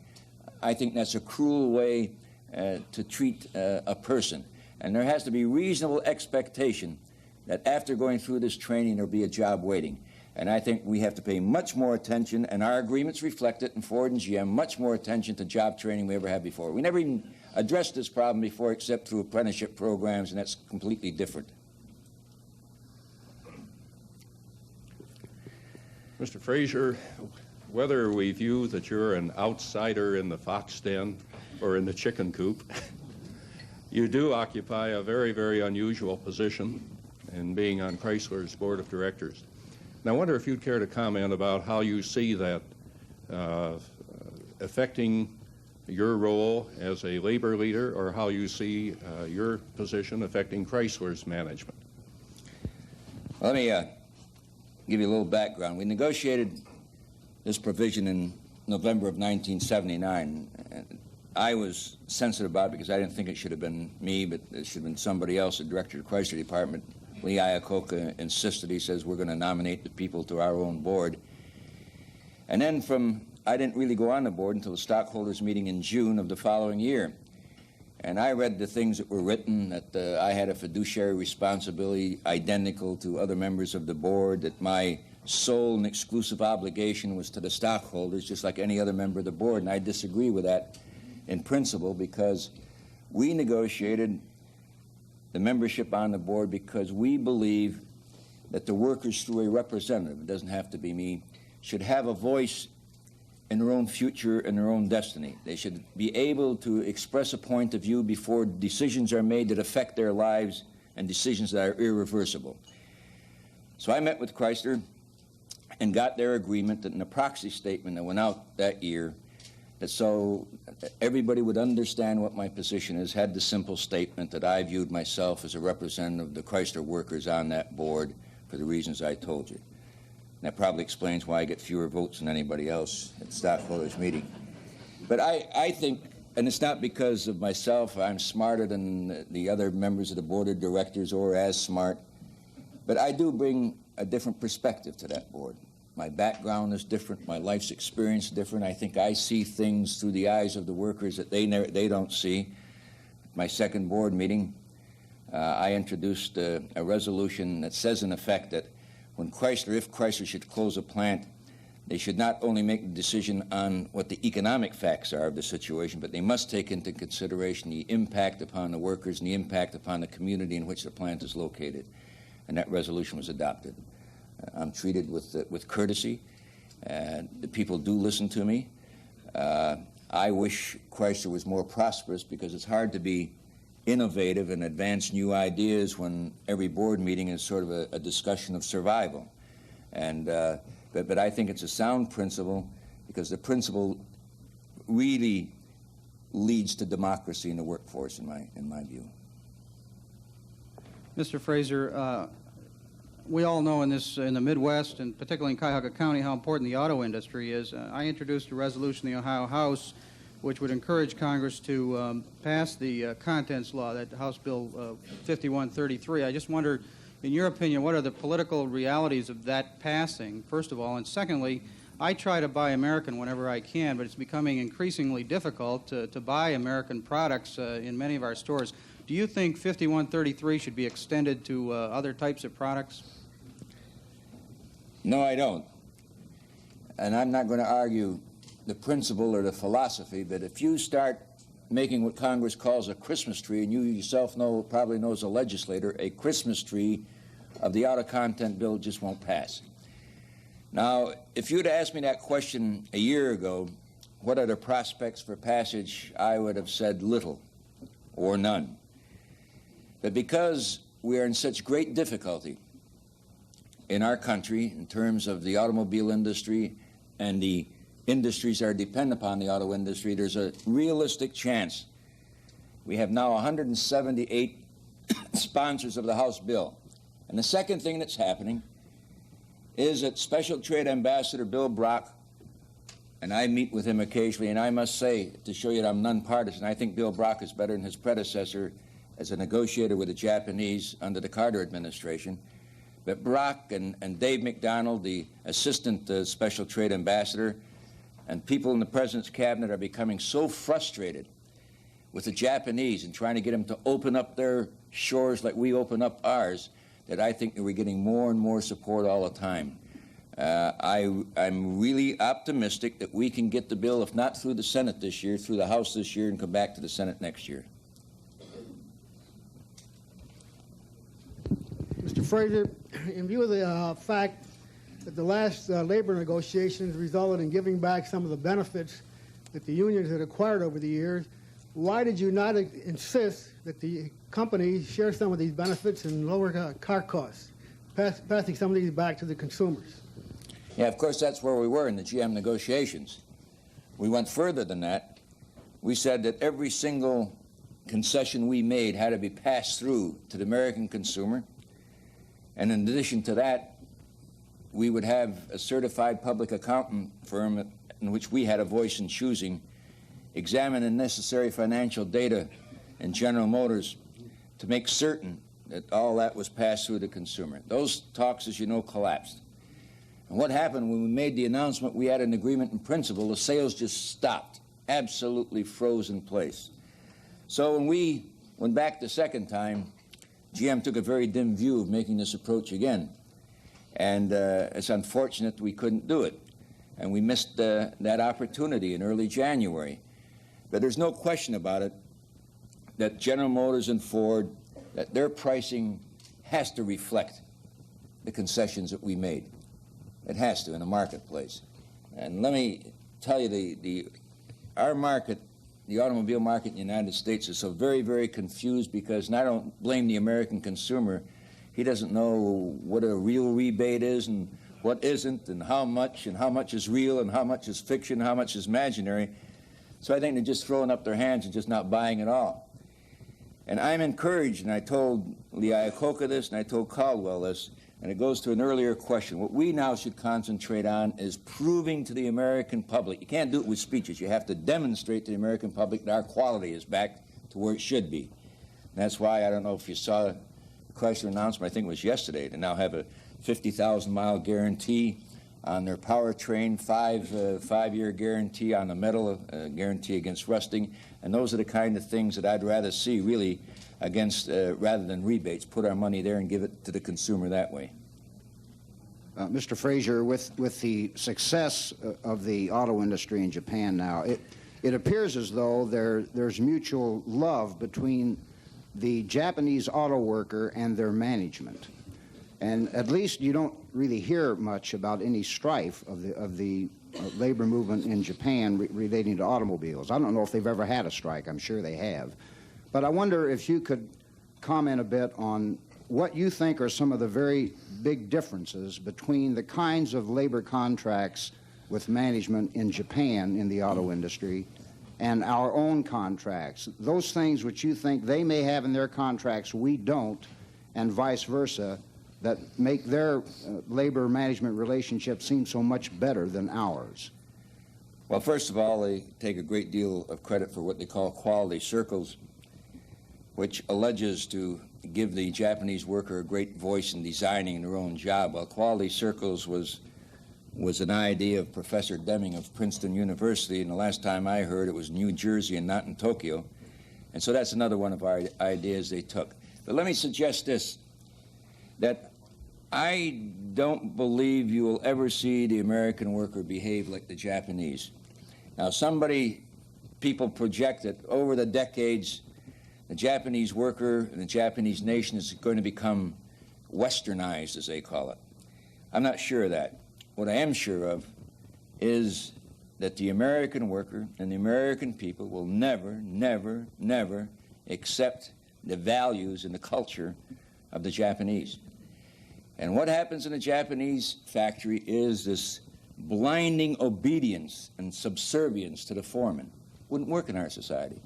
I think that's a cruel way to treat a person. And there has to be reasonable expectation that after going through this training, there'll be a job waiting. And I think we have to pay much more attention, and our agreements reflect it in Ford and GM, much more attention to job training we ever had before. We never even addressed this problem before except through apprenticeship programs, and that's completely different. Mr. Fraser, whether we view that you're an outsider in the fox den or in the chicken coop, you do occupy a very, very unusual position in being on Chrysler's board of directors. And I wonder if you'd care to comment about how you see that affecting your role as a labor leader, or how you see your position affecting Chrysler's management. Let me give you a little background. We negotiated this provision in November of 1979. I was sensitive about it because I didn't think it should have been me, but it should have been somebody else, the director of the Chrysler department. Lee Iacocca insisted. He says, we're going to nominate the people to our own board. And then I didn't really go on the board until the stockholders meeting in June of the following year. And I read the things that were written, that I had a fiduciary responsibility identical to other members of the board, that my sole and exclusive obligation was to the stockholders, just like any other member of the board. And I disagree with that in principle, because we negotiated the membership on the board because we believe that the workers, through a representative, it doesn't have to be me, should have a voice in their own future and their own destiny. They should be able to express a point of view before decisions are made that affect their lives and decisions that are irreversible. So I met with Chrysler and got their agreement that in a proxy statement that went out that year, that so everybody would understand what my position is, had the simple statement that I viewed myself as a representative of the Chrysler workers on that board for the reasons I told you. And that probably explains why I get fewer votes than anybody else at the stockholders meeting. But I think, and it's not because of myself, I'm smarter than the other members of the board of directors or as smart, but I do bring a different perspective to that board. My background is different, my life's experience is different. I think I see things through the eyes of the workers that they don't see. My second board meeting, I introduced a resolution that says in effect that when if Chrysler should close a plant, they should not only make the decision on what the economic facts are of the situation, but they must take into consideration the impact upon the workers and the impact upon the community in which the plant is located. And that resolution was adopted. I'm treated with courtesy. The people do listen to me. I wish Chrysler was more prosperous because it's hard to be innovative and advance new ideas when every board meeting is sort of a discussion of survival. And but I think it's a sound principle because the principle really leads to democracy in the workforce, in my view. Mr. Fraser, we all know in the Midwest, and particularly in Cuyahoga County, how important the auto industry is. I introduced a resolution in the Ohio House which would encourage Congress to pass the contents law, that House Bill 5133. I just wonder, in your opinion, what are the political realities of that passing, first of all? And secondly, I try to buy American whenever I can, but it's becoming increasingly difficult to buy American products in many of our stores. Do you think 5133 should be extended to other types of products? No, I don't. And I'm not going to argue the principle or the philosophy that if you start making what Congress calls a Christmas tree, and you yourself probably know as a legislator, a Christmas tree of the auto content bill just won't pass. Now, if you'd asked me that question a year ago, what are the prospects for passage, I would have said little or none. But because we are in such great difficulty in our country in terms of the automobile industry and the industries that are dependent upon the auto industry, there's a realistic chance. We have now 178 sponsors of the House bill. And the second thing that's happening is that Special Trade Ambassador Bill Brock, and I meet with him occasionally, and I must say, to show you that I'm nonpartisan, I think Bill Brock is better than his predecessor as a negotiator with the Japanese under the Carter administration. But Brock and Dave McDonald, the Assistant Special Trade Ambassador, and people in the President's cabinet are becoming so frustrated with the Japanese and trying to get them to open up their shores like we open up ours that I think that we're getting more and more support all the time. I'm really optimistic that we can get the bill, if not through the Senate this year, through the House this year and come back to the Senate next year. Mr. Fraser, in view of the fact that the last labor negotiations resulted in giving back some of the benefits that the unions had acquired over the years, why did you not insist that the companies share some of these benefits and lower car costs, passing some of these back to the consumers? Yeah, of course, that's where we were in the GM negotiations. We went further than that. We said that every single concession we made had to be passed through to the American consumer. And in addition to that, we would have a certified public accountant firm in which we had a voice in choosing examine the necessary financial data in General Motors to make certain that all that was passed through the consumer. Those talks, as you know, collapsed. And what happened when we made the announcement we had an agreement in principle, the sales just stopped, absolutely froze in place. So when we went back the second time, GM took a very dim view of making this approach again. And it's unfortunate we couldn't do it. And we missed that opportunity in early January. But there's no question about it that General Motors and Ford, that their pricing has to reflect the concessions that we made. It has to in the marketplace. And let me tell you, our market, the automobile market in the United States, is so very, very confused because, and I don't blame the American consumer, he doesn't know what a real rebate is and what isn't, and how much is real and how much is fiction, how much is imaginary. So I think they're just throwing up their hands and just not buying it all. And I'm encouraged, and I told Lee Iacocca this, and I told Caldwell this, and it goes to an earlier question. What we now should concentrate on is proving to the American public. You can't do it with speeches. You have to demonstrate to the American public that our quality is back to where it should be. And that's why, I don't know if you saw the Chrysler announcement, I think it was yesterday, to now have a 50,000-mile guarantee on their powertrain, five-year guarantee on the metal, guarantee against rusting. And those are the kind of things that I'd rather see, really, against, rather than rebates, put our money there and give it to the consumer that way. Mr. Fraser, with the success of the auto industry in Japan now, it appears as though there's mutual love between the Japanese auto worker and their management. And at least you don't really hear much about any strife of the labor movement in Japan relating to automobiles. I don't know if they've ever had a strike. I'm sure they have. But I wonder if you could comment a bit on what you think are some of the very big differences between the kinds of labor contracts with management in Japan in the auto industry and our own contracts. Those things which you think they may have in their contracts we don't, and vice versa, that make their labor management relationship seem so much better than ours. Well, first of all, they take a great deal of credit for what they call quality circles, which alleges to give the Japanese worker a great voice in designing their own job. Well, quality circles was an idea of Professor Deming of Princeton University, and the last time I heard it was New Jersey and not in Tokyo. And so that's another one of our ideas they took. But let me suggest this, that I don't believe you will ever see the American worker behave like the Japanese. Now, people project that over the decades, the Japanese worker and the Japanese nation is going to become westernized, as they call it. I'm not sure of that. What I am sure of is that the American worker and the American people will never, never, never accept the values and the culture of the Japanese. And what happens in a Japanese factory is this blinding obedience and subservience to the foreman. Wouldn't work in our society.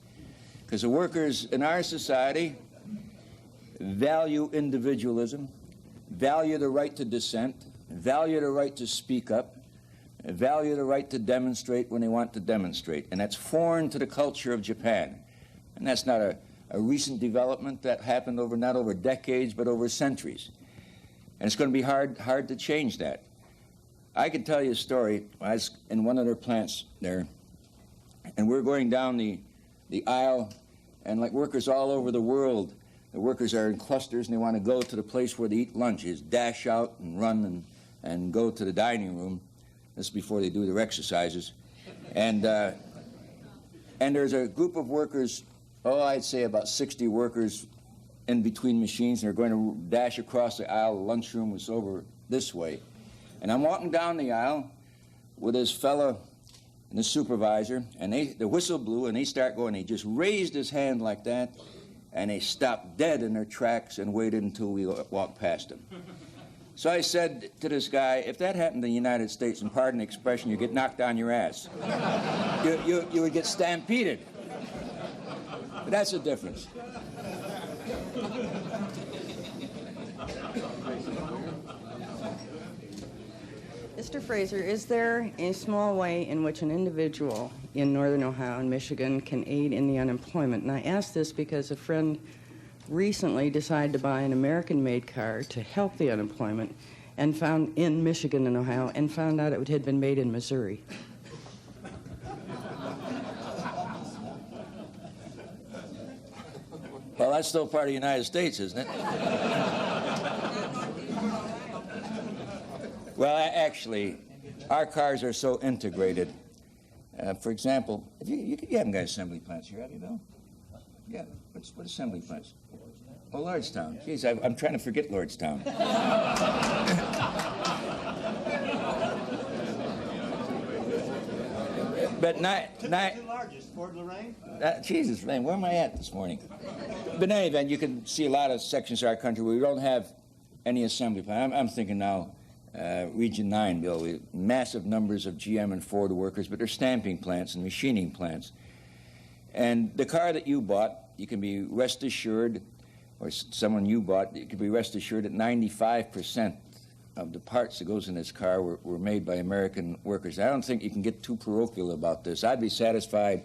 Because the workers in our society value individualism, value the right to dissent, value the right to speak up, value the right to demonstrate when they want to demonstrate. And that's foreign to the culture of Japan. And that's not a recent development that happened not over decades, but over centuries. And it's going to be hard to change that. I can tell you a story. I was in one of their plants there, and we're going down the aisle, and like workers all over the world, the workers are in clusters, and they want to go to the place where they eat lunch. Is dash out and run and go to the dining room. This is before they do their exercises. And there's a group of workers, I'd say about 60 workers in between machines, and they're going to dash across the aisle. The lunchroom was over this way. And I'm walking down the aisle with this fella and the supervisor, and the whistle blew, and they start going. He just raised his hand like that, and they stopped dead in their tracks and waited until we walked past him. So I said to this guy, if that happened in the United States, and pardon the expression, you get knocked on your ass. You would get stampeded. But that's the difference. Mr. Fraser, is there a small way in which an individual in Northern Ohio and Michigan can aid in the unemployment? And I ask this because a friend recently decided to buy an American-made car to help the unemployment and found in Michigan and Ohio and found out it had been made in Missouri. Well, that's still part of the United States, isn't it? Well, actually, our cars are so integrated. For example, you haven't got assembly plants here, have you, Bill? Yeah, what assembly plants? Oh, Lordstown. Jeez, I'm trying to forget Lordstown. But not largest, Fort Lorraine? Jesus, man, where am I at this morning? But in any event, you can see a lot of sections of our country where we don't have any assembly plant. I'm thinking now, Region 9, Bill, we have massive numbers of GM and Ford workers, but they're stamping plants and machining plants. And the car that you bought, you can be rest assured, or someone you bought, you can be rest assured that 95% of the parts that goes in this car were made by American workers. I don't think you can get too parochial about this. I'd be satisfied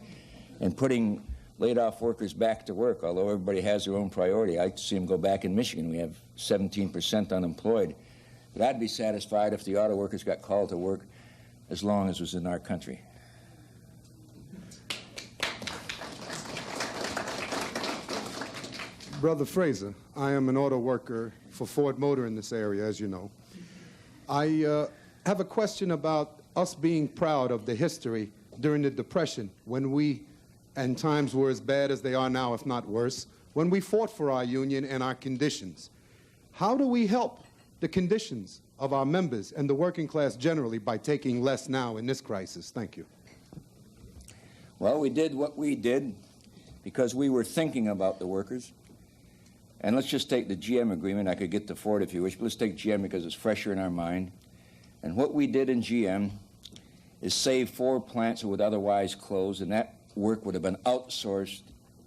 in putting laid-off workers back to work, although everybody has their own priority. I see them go back in Michigan. We have 17% unemployed. But I'd be satisfied if the auto workers got called to work as long as it was in our country. Brother Fraser, I am an auto worker for Ford Motor in this area, as you know. I have a question about us being proud of the history during the Depression, when we, and times were as bad as they are now, if not worse, when we fought for our union and our conditions. How do we help the conditions of our members and the working class generally by taking less now in this crisis? Thank you. Well, we did what we did because we were thinking about the workers. And let's just take the GM agreement. I could get to Ford if you wish, but let's take GM because it's fresher in our mind. And what we did in GM is save 4 plants that would otherwise close, and that work would have been outsourced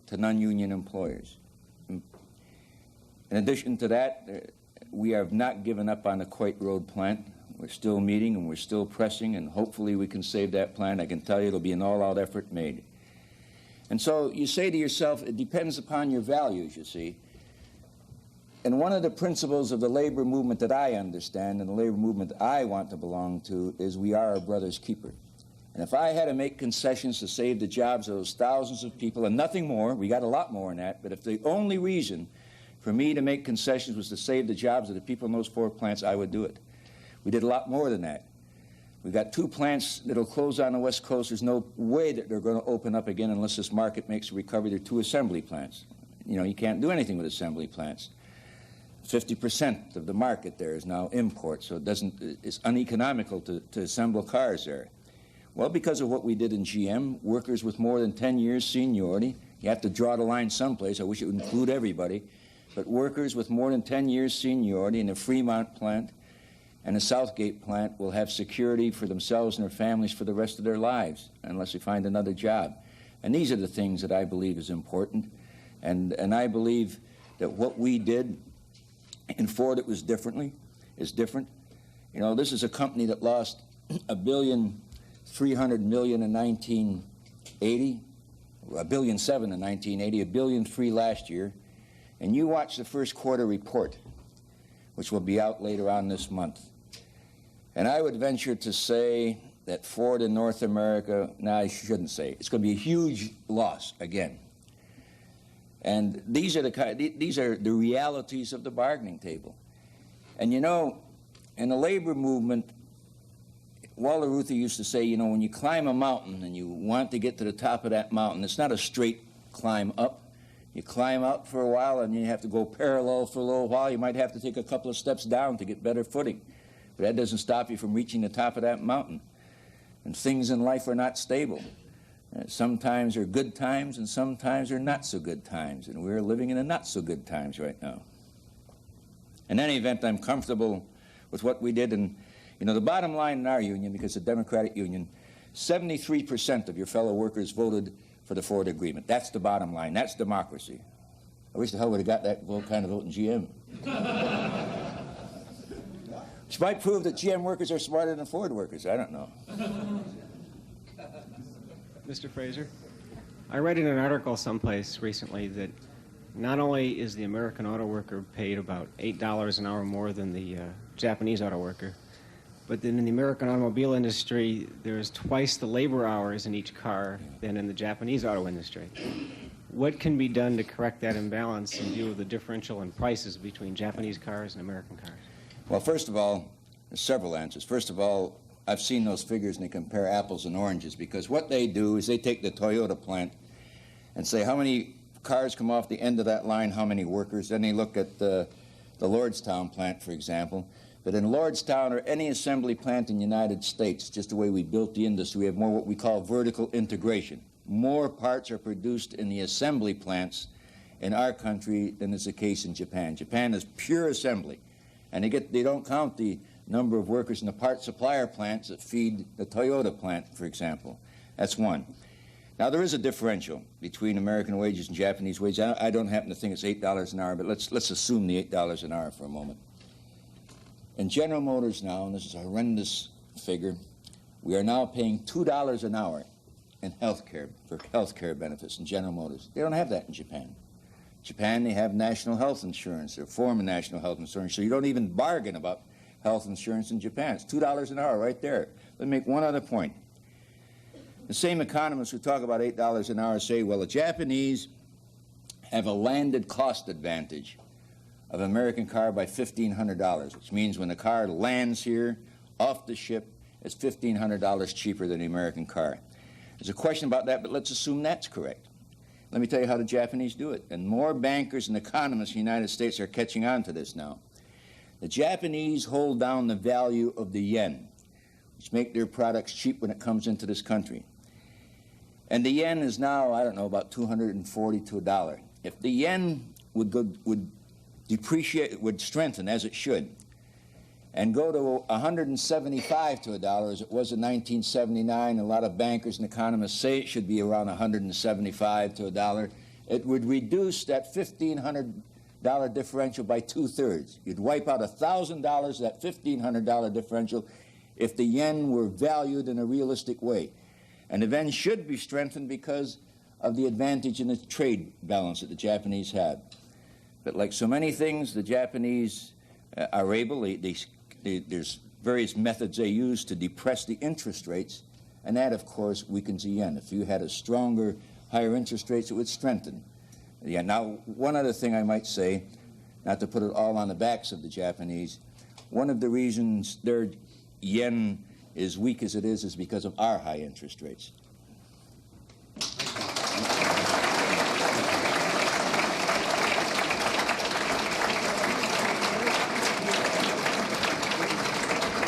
to non-union employers. In addition to that, we have not given up on the Coit Road plant. We're still meeting and we're still pressing, and hopefully we can save that plant. I can tell you it'll be an all-out effort made. And so you say to yourself, it depends upon your values, you see. And one of the principles of the labor movement that I understand and the labor movement that I want to belong to is we are our brother's keeper. And if I had to make concessions to save the jobs of those thousands of people and nothing more, we got a lot more than that, but if the only reason for me to make concessions was to save the jobs of the people in those 4 plants, I would do it. We did a lot more than that. We've got 2 plants that'll close on the West Coast. There's no way that they're going to open up again unless this market makes a recovery. They're 2 assembly plants. You know, you can't do anything with assembly plants. 50% of the market there is now import, so it's uneconomical to assemble cars there. Well, because of what we did in GM, workers with more than 10 years seniority, you have to draw the line someplace. I wish it would include everybody, but workers with more than 10 years seniority in the Fremont plant and the Southgate plant will have security for themselves and their families for the rest of their lives, unless they find another job. And these are the things that I believe is important, and I believe that what we did in Ford, it was different. You know, this is a company that lost $1.3 billion in 1980, $1.7 billion in 1980, $1.3 billion last year. And you watch the first quarter report, which will be out later on this month. And I would venture to say that Ford in North America, no, I shouldn't say, it's going to be a huge loss again. And these are the realities of the bargaining table. And you know, in the labor movement, Walter Reuther used to say, you know, when you climb a mountain and you want to get to the top of that mountain, it's not a straight climb up. You climb up for a while and you have to go parallel for a little while. You might have to take a couple of steps down to get better footing. But that doesn't stop you from reaching the top of that mountain. And things in life are not stable. Sometimes are good times and sometimes are not so good times, and we're living in the not so good times right now. In any event, I'm comfortable with what we did, and you know, the bottom line in our union, because it's a Democratic union, 73% of your fellow workers voted for the Ford agreement. That's the bottom line. That's democracy. I wish the hell would have got that kind of vote in GM. Which might prove that GM workers are smarter than Ford workers. I don't know. Mr. Fraser, I read in an article someplace recently that not only is the American auto worker paid about $8 an hour more than the Japanese auto worker, but then in the American automobile industry, there's twice the labor hours in each car than in the Japanese auto industry. What can be done to correct that imbalance in view of the differential in prices between Japanese cars and American cars? Well, first of all, there's several answers. First of all, I've seen those figures and they compare apples and oranges, because what they do is they take the Toyota plant and say how many cars come off the end of that line, how many workers. Then they look at the Lordstown plant, for example. But in Lordstown or any assembly plant in the United States, just the way we built the industry, we have more what we call vertical integration. More parts are produced in the assembly plants in our country than is the case in Japan. Japan is pure assembly. And they don't count the number of workers in the part supplier plants that feed the Toyota plant, for example. That's one. Now, there is a differential between American wages and Japanese wages. I don't happen to think it's $8 an hour, but let's assume the $8 an hour for a moment. In General Motors now, and this is a horrendous figure, we are now paying $2 an hour in health care, for health care benefits in General Motors. They don't have that in Japan. Japan, they have national health insurance, or form of national health insurance, so you don't even bargain about health insurance in Japan. It's $2 an hour right there. Let me make one other point. The same economists who talk about $8 an hour say, well, the Japanese have a landed cost advantage of an American car by $1,500, which means when the car lands here, off the ship, it's $1,500 cheaper than the American car. There's a question about that, but let's assume that's correct. Let me tell you how the Japanese do it. And more bankers and economists in the United States are catching on to this now. The Japanese hold down the value of the yen, which make their products cheap when it comes into this country. And the yen is now, I don't know, about 240 to $1. If the yen would depreciate, would strengthen as it should, and go to 175 to $1 as it was in 1979, a lot of bankers and economists say it should be around 175 to $1, it would reduce that $1,500 differential by 2/3. You'd wipe out $1,000 of that $1,500 differential if the yen were valued in a realistic way. And the yen should be strengthened because of the advantage in the trade balance that the Japanese have. But like so many things, the Japanese are able, there's various methods they use to depress the interest rates, and that, of course, weakens the yen. If you had a stronger, higher interest rates, it would strengthen the yen. Now, one other thing I might say, not to put it all on the backs of the Japanese, one of the reasons their yen is weak as it is because of our high interest rates.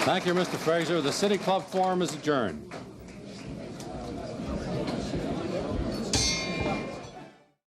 Thank you, Mr. Fraser. The City Club Forum is adjourned.